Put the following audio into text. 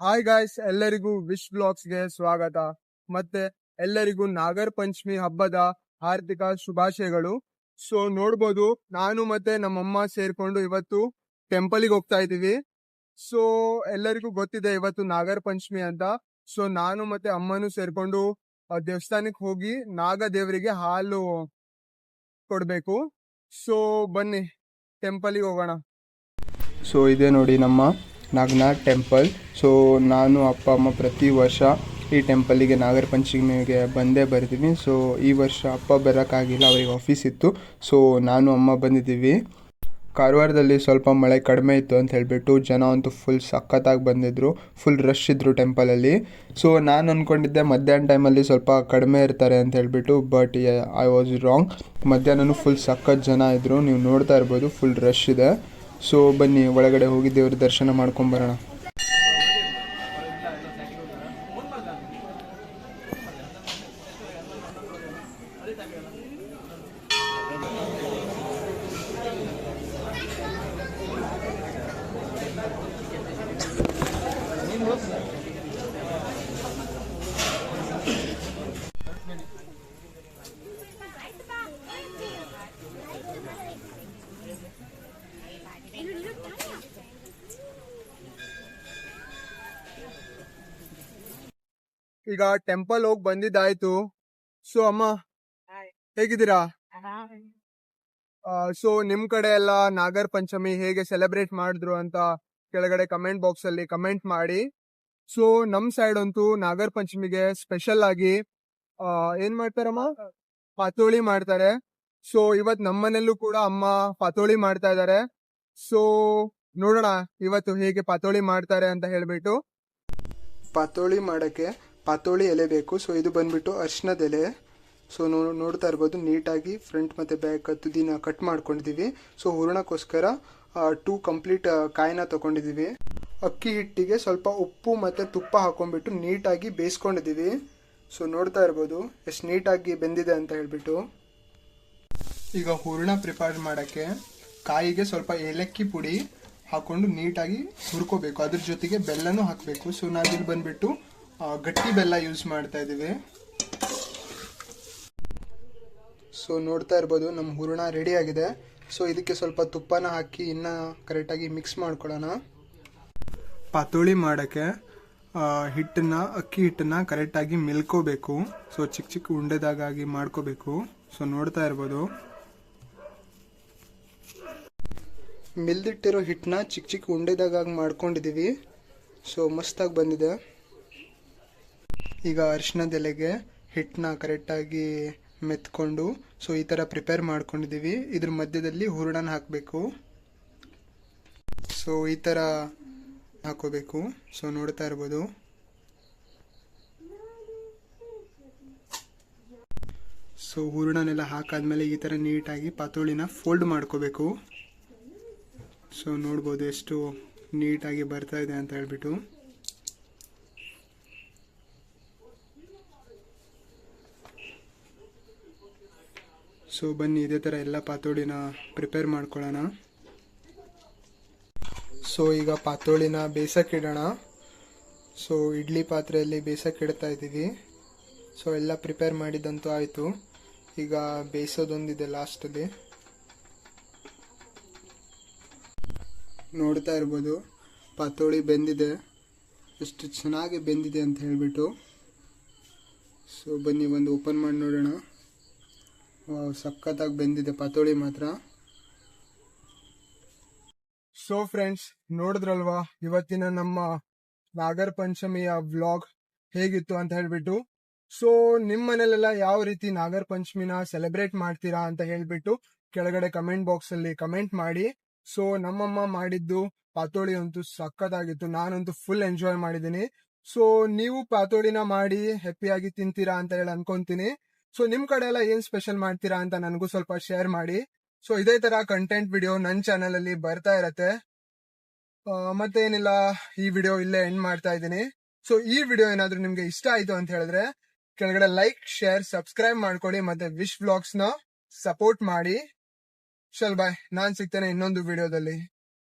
Hi guys, ಎಲ್ಲರಿಗೂ wish ಬ್ಲಾಗ್ಸ್ಗೆ ಸ್ವಾಗತ. ಮತ್ತೆ ಎಲ್ಲರಿಗೂ ನಾಗರ ಪಂಚಮಿ ಹಬ್ಬದ ಹಾರ್ದಿಕ ಶುಭಾಶಯಗಳು. ಸೊ ನೋಡ್ಬೋದು, ನಾನು ಮತ್ತೆ ನಮ್ಮಮ್ಮ ಸೇರ್ಕೊಂಡು ಇವತ್ತು ಟೆಂಪಲ್ಗೆ ಹೋಗ್ತಾ ಇದೀವಿ. ಸೊ ಎಲ್ಲರಿಗೂ ಗೊತ್ತಿದೆ ಇವತ್ತು ನಾಗರ ಪಂಚಮಿ ಅಂತ. ಸೊ ನಾನು ಮತ್ತೆ ಅಮ್ಮನೂ ಸೇರ್ಕೊಂಡು ದೇವಸ್ಥಾನಕ್ಕೆ ಹೋಗಿ ನಾಗ ದೇವರಿಗೆ ಹಾಲು ಕೊಡ್ಬೇಕು. ಸೊ ಬನ್ನಿ ಟೆಂಪಲ್ಗೆ ಹೋಗೋಣ. ಸೊ ಇದೆ ನೋಡಿ ನಮ್ಮ ನಾಗನಾಥ್ ಟೆಂಪಲ್. ಸೊ ನಾನು ಅಪ್ಪ ಅಮ್ಮ ಪ್ರತಿ ವರ್ಷ ಈ ಟೆಂಪಲಿಗೆ ನಾಗರ ಪಂಚಮಿಗೆ ಬಂದೇ ಬರ್ತೀವಿ. ಸೊ ಈ ವರ್ಷ ಅಪ್ಪ ಬರೋಕ್ಕಾಗಿಲ್ಲ, ಅವರಿಗೆ ಆಫೀಸ್ ಇತ್ತು. ಸೊ ನಾನು ಅಮ್ಮ ಬಂದಿದ್ದೀವಿ. ಕಾರವಾರದಲ್ಲಿ ಸ್ವಲ್ಪ ಮಳೆ ಕಡಿಮೆ ಇತ್ತು ಅಂತ ಹೇಳಿಬಿಟ್ಟು ಜನ ಅಂತೂ ಫುಲ್ ಸಖತ್ತಾಗಿ ಬಂದಿದ್ದರು. ಫುಲ್ ರಶ್ ಇದ್ದರು ಟೆಂಪಲಲ್ಲಿ. ಸೊ ನಾನು ಅಂದ್ಕೊಂಡಿದ್ದೆ ಮಧ್ಯಾಹ್ನ ಟೈಮಲ್ಲಿ ಸ್ವಲ್ಪ ಕಡಿಮೆ ಇರ್ತಾರೆ ಅಂತ ಹೇಳಿಬಿಟ್ಟು, ಬಟ್ ಐ ವಾಸ್ ರಾಂಗ್. ಮಧ್ಯಾಹ್ನನೂ ಫುಲ್ ಸಖತ್ ಜನ ಇದ್ದರು, ನೀವು ನೋಡ್ತಾ ಇರ್ಬೋದು, ಫುಲ್ ರಶ್ ಇದೆ. ಸೊ ಬನ್ನಿ ಒಳಗಡೆ ಹೋಗಿ ದೇವ್ರ ದರ್ಶನ ಮಾಡ್ಕೊಂಬರೋಣ. ಈಗ ಟೆಂಪಲ್ ಹೋಗಿ ಬಂದಿದ್ದಾಯ್ತು. ಸೊ ಅಮ್ಮ ಹೇಗಿದ್ದೀರಾ? ಸೊ ನಿಮ್ ಕಡೆ ಎಲ್ಲ ನಾಗರ ಪಂಚಮಿ ಹೇಗೆ ಸೆಲೆಬ್ರೇಟ್ ಮಾಡಿದ್ರು ಅಂತ ಕೆಳಗಡೆ ಕಮೆಂಟ್ ಬಾಕ್ಸ್ ಅಲ್ಲಿ ಕಮೆಂಟ್ ಮಾಡಿ. ಸೊ ನಮ್ ಸೈಡ್ ಅಂತೂ ನಾಗರ ಪಂಚಮಿಗೆ ಸ್ಪೆಷಲ್ ಆಗಿ ಏನ್ ಮಾಡ್ತಾರಮ್ಮ, ಪಾತೋಳಿ ಮಾಡ್ತಾರೆ. ಸೊ ಇವತ್ ನಮ್ಮನೆಲ್ಲೂ ಕೂಡ ಅಮ್ಮ ಪಾತೋಳಿ ಮಾಡ್ತಾ ಇದಾರೆ. ಸೊ ನೋಡೋಣ ಇವತ್ತು ಹೇಗೆ ಪಾತೋಳಿ ಮಾಡ್ತಾರೆ ಅಂತ ಹೇಳ್ಬಿಟ್ಟು. ಪಾತೋಳಿ ಮಾಡಕ್ಕೆ ಪಾತೋಳಿ ಎಲೆ ಬೇಕು. ಸೊ ಇದು ಬಂದ್ಬಿಟ್ಟು ಅರಿಶಿನದ ಎಲೆ. ಸೊ ನೋಡ್ತಾ ಇರ್ಬೋದು, ನೀಟಾಗಿ ಫ್ರಂಟ್ ಮತ್ತು ಬ್ಯಾಕ್ ತುದಿನ ಕಟ್ ಮಾಡ್ಕೊಂಡಿದ್ದೀವಿ. ಸೊ ಹೂರಣಕ್ಕೋಸ್ಕರ 2 ಕಂಪ್ಲೀಟ್ ಕಾಯಿನ ತೊಗೊಂಡಿದ್ದೀವಿ. ಅಕ್ಕಿ ಹಿಟ್ಟಿಗೆ ಸ್ವಲ್ಪ ಉಪ್ಪು ಮತ್ತು ತುಪ್ಪ ಹಾಕೊಂಡ್ಬಿಟ್ಟು ನೀಟಾಗಿ ಬೇಯಿಸ್ಕೊಂಡಿದ್ದೀವಿ. ಸೊ ನೋಡ್ತಾ ಇರ್ಬೋದು ಎಷ್ಟು ನೀಟಾಗಿ ಬೆಂದಿದೆ ಅಂತ ಹೇಳ್ಬಿಟ್ಟು. ಈಗ ಹೂರಣ ಪ್ರಿಪೇರ್ ಮಾಡೋಕ್ಕೆ ಕಾಯಿಗೆ ಸ್ವಲ್ಪ ಏಲಕ್ಕಿ ಪುಡಿ ಹಾಕೊಂಡು ನೀಟಾಗಿ ಹುರ್ಕೋಬೇಕು. ಅದ್ರ ಜೊತೆಗೆ ಬೆಲ್ಲನೂ ಹಾಕಬೇಕು. ಸೊ ನಾವಿಲ್ಲಿ ಬಂದ್ಬಿಟ್ಟು ಗಟ್ಟಿ ಬೆಲ್ಲ ಯೂಸ್ ಮಾಡ್ತಾ ಇದ್ದೀವಿ. ಸೊ ನೋಡ್ತಾ ಇರ್ಬೋದು ನಮ್ಮ ಹೂರಣ ರೆಡಿ ಆಗಿದೆ. ಸೊ ಇದಕ್ಕೆ ಸ್ವಲ್ಪ ತುಪ್ಪನ ಹಾಕಿ ಇನ್ನು ಕರೆಕ್ಟಾಗಿ ಮಿಕ್ಸ್ ಮಾಡ್ಕೊಳ್ಳೋಣ. ಪಾತೋಳಿ ಮಾಡೋಕ್ಕೆ ಅಕ್ಕಿ ಹಿಟ್ಟನ್ನು ಕರೆಕ್ಟಾಗಿ ಮಿಲ್ಕೋಬೇಕು. ಸೊ ಚಿಕ್ಕ ಚಿಕ್ಕ ಉಂಡೆದಾಗಿ ಮಾಡ್ಕೋಬೇಕು. ಸೊ ನೋಡ್ತಾ ಇರ್ಬೋದು, ಮಿಲ್ದಿಟ್ಟಿರೋ ಹಿಟ್ಟನ್ನ ಚಿಕ್ಕ ಚಿಕ್ಕ ಉಂಡೆದಾಗಿ ಮಾಡ್ಕೊಂಡಿದ್ದೀವಿ. ಸೊ ಮಸ್ತಾಗಿ ಬಂದಿದೆ. ಈಗ ಅರಿಶಿನದ ಎಲೆಗೆ ಹಿಟ್ಟನ್ನ ಕರೆಕ್ಟಾಗಿ ಮೆತ್ಕೊಂಡು ಸೊ ಈ ಥರ ಪ್ರಿಪೇರ್ ಮಾಡ್ಕೊಂಡಿದ್ದೀವಿ. ಇದ್ರ ಮಧ್ಯದಲ್ಲಿ ಹೂರಣನ ಹಾಕಬೇಕು. ಸೊ ಈ ಥರ ಹಾಕೋಬೇಕು. ಸೊ ನೋಡ್ತಾ ಇರ್ಬೋದು. ಸೊ ಹೂರಣನೆಲ್ಲ ಹಾಕಾದ್ಮೇಲೆ ಈ ಥರ ನೀಟಾಗಿ ಪಾತೋಳಿನ ಫೋಲ್ಡ್ ಮಾಡ್ಕೋಬೇಕು. ಸೊ ನೋಡ್ಬೋದು ಎಷ್ಟು ನೀಟಾಗಿ ಬರ್ತಾ ಇದೆ ಅಂತ ಹೇಳ್ಬಿಟ್ಟು. ಸೊ ಬನ್ನಿ ಇದೇ ಥರ ಎಲ್ಲ ಪಾತೋಳಿನ ಪ್ರಿಪೇರ್ ಮಾಡ್ಕೊಳ್ಳೋಣ. ಸೊ ಈಗ ಪಾತೋಳಿನ ಬೇಯಿಸೋಕ್ಕಿಡೋಣ. ಸೊ ಇಡ್ಲಿ ಪಾತ್ರೆಯಲ್ಲಿ ಬೇಯಿಸೋಕ್ಕಿಡ್ತಾ ಇದ್ದೀವಿ. ಸೊ ಎಲ್ಲ ಪ್ರಿಪೇರ್ ಮಾಡಿದ್ದಂತೂ ಆಯಿತು. ಈಗ ಬೇಯಿಸೋದೊಂದಿದೆ ಲಾಸ್ಟಲ್ಲಿ. ನೋಡ್ತಾ ಇರ್ಬೋದು ಪಾತೋಳಿ ಬೆಂದಿದೆ, ಎಷ್ಟು ಚೆನ್ನಾಗಿ ಬೆಂದಿದೆ ಅಂತ ಹೇಳ್ಬಿಟ್ಟು. ಸೊ ಬನ್ನಿ ಒಂದು ಓಪನ್ ಮಾಡಿ ನೋಡೋಣ. ಸಖತ್ತಾಗಿ ಬೆಂದಿದೆ ಪಾತೋಳಿ ಮಾತ್ರ. ಸೊ ಫ್ರೆಂಡ್ಸ್, ನೋಡಿದ್ರಲ್ವಾ ಇವತ್ತಿನ ನಮ್ಮ ನಾಗರ ಪಂಚಮಿಯ ವ್ಲಾಗ್ ಹೇಗಿತ್ತು ಅಂತ ಹೇಳ್ಬಿಟ್ಟು. ಸೊ ನಿಮ್ಮ ಮನೇಲೆಲ್ಲ ಯಾವ ರೀತಿ ನಾಗರ ಪಂಚಮಿನ ಸೆಲೆಬ್ರೇಟ್ ಮಾಡ್ತೀರಾ ಅಂತ ಹೇಳ್ಬಿಟ್ಟು ಕೆಳಗಡೆ ಕಮೆಂಟ್ ಬಾಕ್ಸ್ ಅಲ್ಲಿ ಕಮೆಂಟ್ ಮಾಡಿ. ಸೊ ನಮ್ಮಮ್ಮ ಮಾಡಿದ್ದು ಪಾತೋಳಿ ಅಂತೂ ಸಖತ್ತಾಗಿತ್ತು. ನಾನಂತೂ ಫುಲ್ ಎಂಜಾಯ್ ಮಾಡಿದ್ದೀನಿ. ಸೊ ನೀವು ಪಾತೋಳಿನ ಮಾಡಿ ಹ್ಯಾಪಿಯಾಗಿ ತಿಂತೀರಾ ಅಂತ ಹೇಳಿ ಅನ್ಕೊಂತೀನಿ. ಸೊ ನಿಮ್ ಕಡೆ ಎಲ್ಲ ಏನ್ ಸ್ಪೆಷಲ್ ಮಾಡ್ತೀರಾ ಅಂತ ನನಗೂ ಸ್ವಲ್ಪ ಶೇರ್ ಮಾಡಿ. ಸೊ ಇದೇ ತರ ಕಂಟೆಂಟ್ ವಿಡಿಯೋ ನನ್ನ ಚಾನೆಲ್ ಅಲ್ಲಿ ಬರ್ತಾ ಇರತ್ತೆ. ಮತ್ತೆ ಏನಿಲ್ಲ, ಈ ವಿಡಿಯೋ ಇಲ್ಲೇ ಎಂಡ್ ಮಾಡ್ತಾ ಇದ್ದೀನಿ. ಸೊ ಈ ವಿಡಿಯೋ ಏನಾದ್ರೂ ನಿಮ್ಗೆ ಇಷ್ಟ ಆಯ್ತು ಅಂತ ಹೇಳಿದ್ರೆ ಕೆಳಗಡೆ ಲೈಕ್, ಶೇರ್, ಸಬ್ಸ್ಕ್ರೈಬ್ ಮಾಡ್ಕೊಳ್ಳಿ. ಮತ್ತೆ ವಿಶ್ ವ್ಲಾಗ್ಸ್ ನ ಸಪೋರ್ಟ್ ಮಾಡಿ. ಚಲ್ ಬಾಯ್, ನಾನ್ ಸಿಗ್ತೇನೆ ಇನ್ನೊಂದು ವಿಡಿಯೋದಲ್ಲಿ.